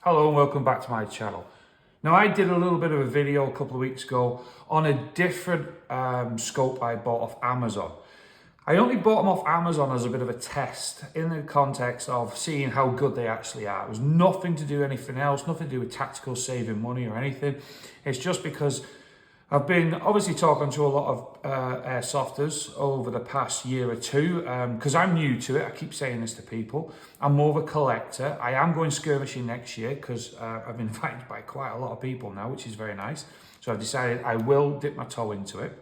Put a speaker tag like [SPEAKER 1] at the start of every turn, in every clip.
[SPEAKER 1] Hello and welcome back to my channel. Now I did a little bit of a video a couple of weeks ago on a different scope I bought off Amazon. I only bought them off Amazon as a bit of a test in the context of seeing how good they actually are. It was nothing to do with anything else, nothing to do with tactical saving money or anything. It's just because I've been obviously talking to a lot of airsofters over the past year or two because I'm new to it. I keep saying this to people. I'm more of a collector. I am going skirmishing next year because I've been invited by quite a lot of people now, which is very nice. So I've decided I will dip my toe into it.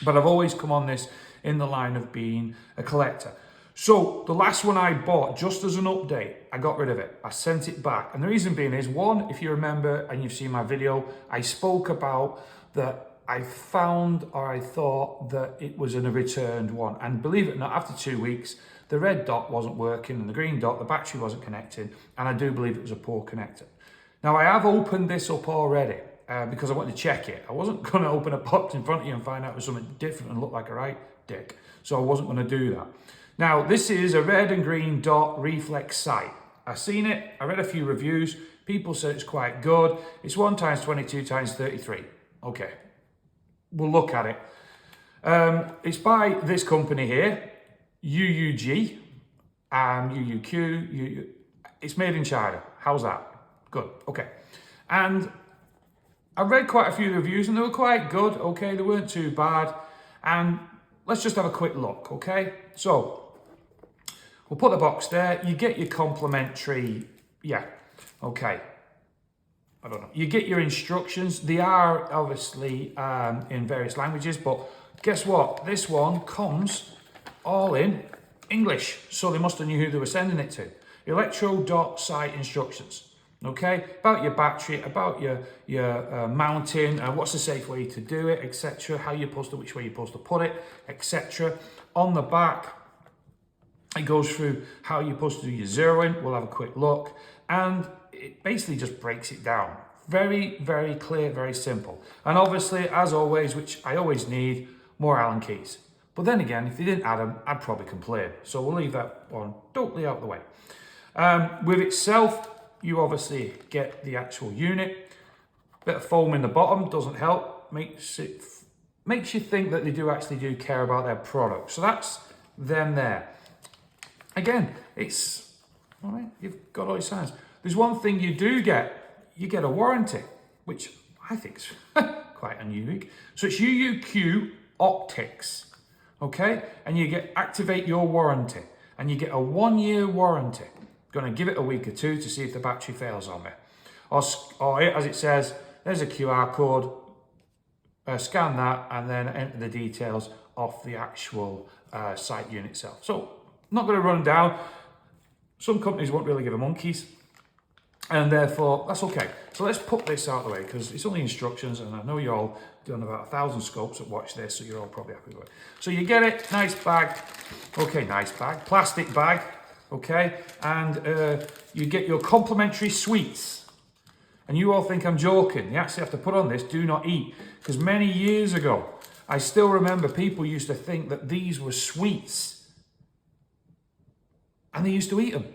[SPEAKER 1] But I've always come on this in the line of being a collector. So the last one I bought, just as an update, I got rid of it. I sent it back. And the reason being is, one, if you remember and you've seen my video, I spoke about that I found or I thought that it was in a returned one. And believe it or not, after 2 weeks, the red dot wasn't working and the green dot, the battery wasn't connecting. And I do believe it was a poor connector. Now I have opened this up already because I wanted to check it. I wasn't going to open a box in front of you and find out it was something different and look like a right dick. So I wasn't going to do that. Now this is a red and green dot reflex sight. I've seen it, I read a few reviews. People say it's quite good. It's 1 times 22 times 33. Okay, we'll look at it. It's by this company here, UUQ, UUQ. It's made in China. How's that? Good. Okay. And I read quite a few reviews and they were quite good. Okay, they weren't too bad. And let's just have a quick look. Okay, so we'll put the box there. You get your complimentary. Yeah. Okay. I don't know. You get your instructions. They are obviously in various languages, but guess what? This one comes all in English. So they must have knew who they were sending it to. Electro.sight instructions. Okay, about your battery, about your mounting, what's the safe way to do it, etc. How you're supposed to, which way you're supposed to put it, etc. On the back, it goes through how you're supposed to do your zeroing. We'll have a quick look, and it basically just breaks it down. Very, very clear, very simple. And obviously, as always, which I always need, more Allen keys. But then again, if you didn't add them, I'd probably complain. So we'll leave that one totally out of the way. With itself, you obviously get the actual unit. Bit of foam in the bottom doesn't help. Makes you think that they do care about their product. So that's them there. Again, it's all right. You've got all your signs. There's one thing you do get. You get a warranty, which I think is quite unique. So it's UUQ Optics, okay? And you get activate your warranty, and you get a 1-year warranty. Going to give it a week or two to see if the battery fails on me. Or as it says, there's a QR code, scan that and then enter the details of the actual sight unit itself. So not going to run down. Some companies won't really give a monkeys and therefore that's okay. So let's put this out of the way because it's only instructions and I know you're all done about 1,000 scopes that watch this, so you're all probably happy with it. So you get it, nice bag. Okay, nice bag, plastic bag. Okay, and you get your complimentary sweets. And you all think I'm joking. You actually have to put on this, do not eat. Because many years ago, I still remember people used to think that these were sweets. And they used to eat them.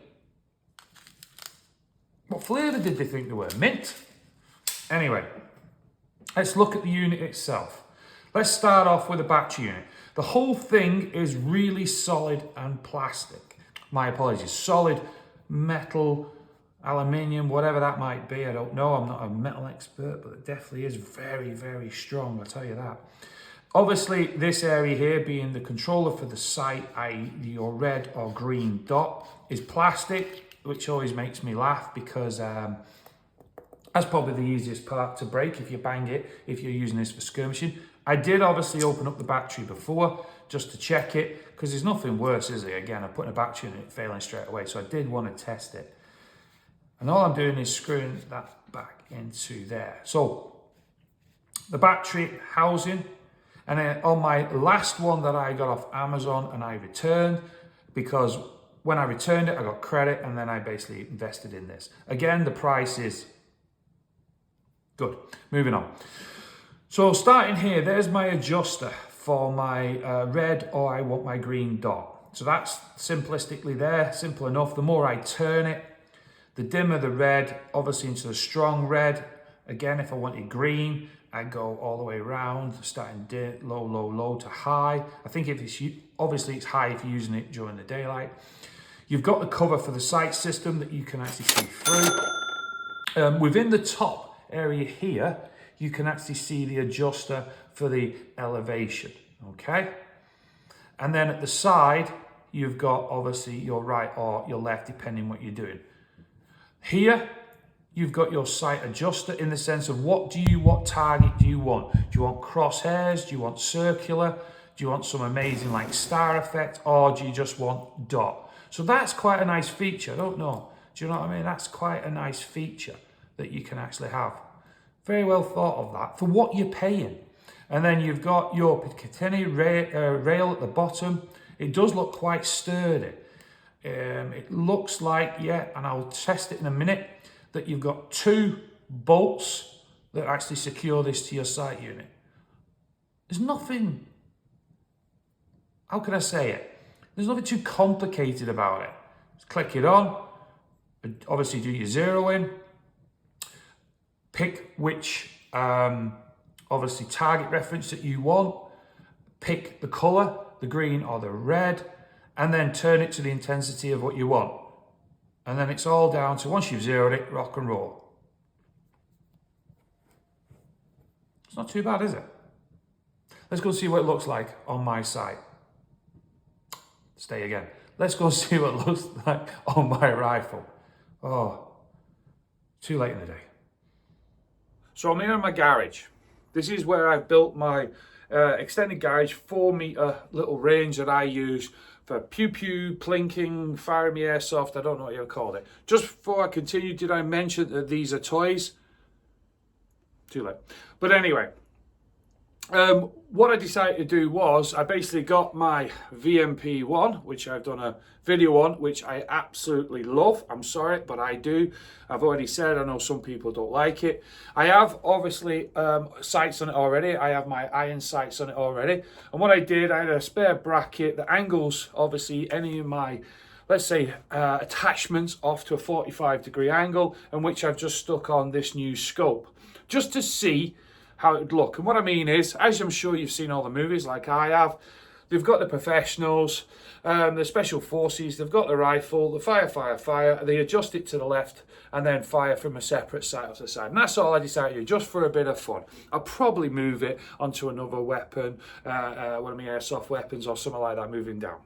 [SPEAKER 1] What flavour did they think they were? Mint? Anyway, let's look at the unit itself. Let's start off with the battery unit. The whole thing is really solid and plastic. My apologies, solid metal, aluminium, whatever that might be, I don't know, I'm not a metal expert, but it definitely is very, very strong, I'll tell you that. Obviously, this area here being the controller for the sight, i.e. your red or green dot, is plastic, which always makes me laugh because that's probably the easiest part to break if you bang it, if you're using this for skirmishing. I did obviously open up the battery before, just to check it, because there's nothing worse, is there? Again, I'm putting a battery in it failing straight away, so I did want to test it. And all I'm doing is screwing that back into there. So, the battery housing, and then on my last one that I got off Amazon and I returned, because when I returned it, I got credit, and then I basically invested in this. Again, the price is good. Moving on. So starting here, there's my adjuster for my red or I want my green dot. So that's simplistically there, simple enough. The more I turn it, The dimmer the red, obviously into the strong red. Again, if I wanted green, I'd go all the way around, starting low, low, low to high. I think if it's, obviously it's high if you're using it during the daylight. You've got the cover for the sight system that you can actually see through. Within the top area here, you can actually see the adjuster for the elevation, okay? And then at the side, you've got obviously your right or your left, depending what you're doing. Here, you've got your sight adjuster in the sense of what target do you want? Do you want crosshairs? Do you want circular? Do you want some amazing like star effect? Or do you just want dot? So that's quite a nice feature. I don't know. Do you know what I mean? That's quite a nice feature that you can actually have. Very well thought of that for what you're paying. And then you've got your Picatinny rail at the bottom. It does look quite sturdy. It looks like, yeah, and I'll test it in a minute, that you've got 2 bolts that actually secure this to your sight unit. There's nothing, how can I say it? There's nothing too complicated about it. Just click it on, obviously do your zero in, pick which obviously target reference that you want, pick the color, the green or the red, and then turn it to the intensity of what you want. And then it's all down to, once you've zeroed it, rock and roll. It's not too bad, is it? Let's go see what it looks like on my sight. Stay again. Let's go see what it looks like on my rifle. Oh, too late in the day. So I'm here in my garage. This is where I've built my extended garage 4-meter little range that I use for pew-pew, plinking, firing me airsoft. I don't know what you'll call it. Just before I continue, did I mention that these are toys? Too late. But anyway, what I decided to do was I basically got my VMP1, which I've done a video on, which I absolutely love. I'm sorry, but I do. I've already said I know some people don't like it. I have obviously sights on it already. I have my iron sights on it already. And what I did, I had a spare bracket. The angles, obviously, any of my, let's say, attachments off to a 45-degree angle, and which I've just stuck on this new scope, just to see how it would look. And what I mean is, as I'm sure you've seen all the movies like I have, they've got the professionals, the special forces, they've got the rifle, the fire, they adjust it to the left and then fire from a separate sight off the side. And that's all I decided to do, just for a bit of fun. I'll probably move it onto another weapon, one of my airsoft weapons or something like that, moving down.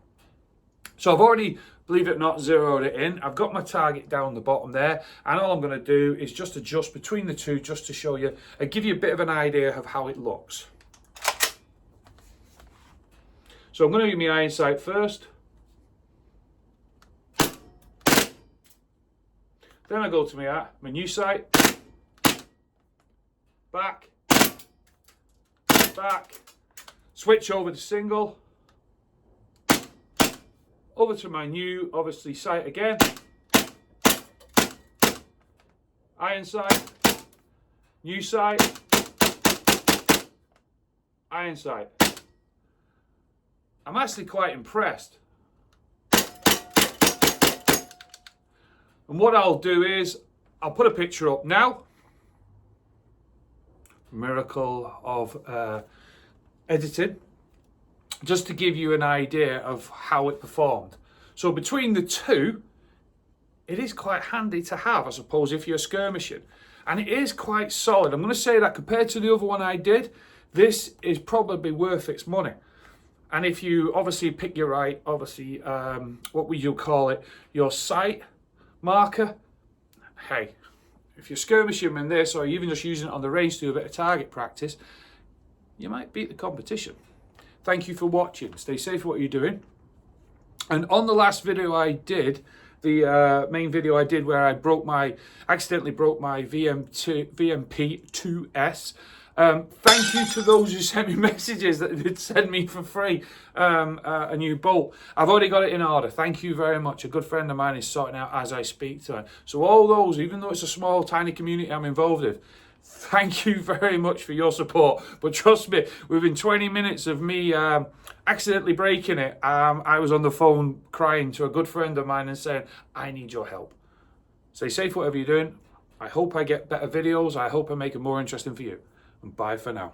[SPEAKER 1] So I've already, believe it or not, zeroed it in. I've got my target down the bottom there, and all I'm going to do is just adjust between the two just to show you and give you a bit of an idea of how it looks. So I'm going to use my iron sight first. Then I go to my new sight. Back. Switch over to single. Over to my new, obviously, sight again. Iron sight. New sight. Iron sight. I'm actually quite impressed. And what I'll do is, I'll put a picture up now. Miracle of editing. Just to give you an idea of how it performed. So between the two, it is quite handy to have, I suppose, if you're skirmishing. And it is quite solid. I'm going to say that compared to the other one I did, this is probably worth its money. And if you obviously pick your right, obviously, what would you call it, your sight marker, hey, if you're skirmishing in this, or even just using it on the range to do a bit of target practice, you might beat the competition. Thank you for watching. Stay safe what you're doing. And on the last video I did, the main video I did where I accidentally broke my VMP2S. Thank you to those who sent me messages that did send me for free a new bolt. I've already got it in order. Thank you very much. A good friend of mine is sorting out as I speak to her. So all those, even though it's a small, tiny community I'm involved with, thank you very much for your support. But trust me, within 20 minutes of me accidentally breaking it, I was on the phone crying to a good friend of mine and saying, I need your help. Stay safe, whatever you're doing. I hope I get better videos. I hope I make it more interesting for you. And bye for now.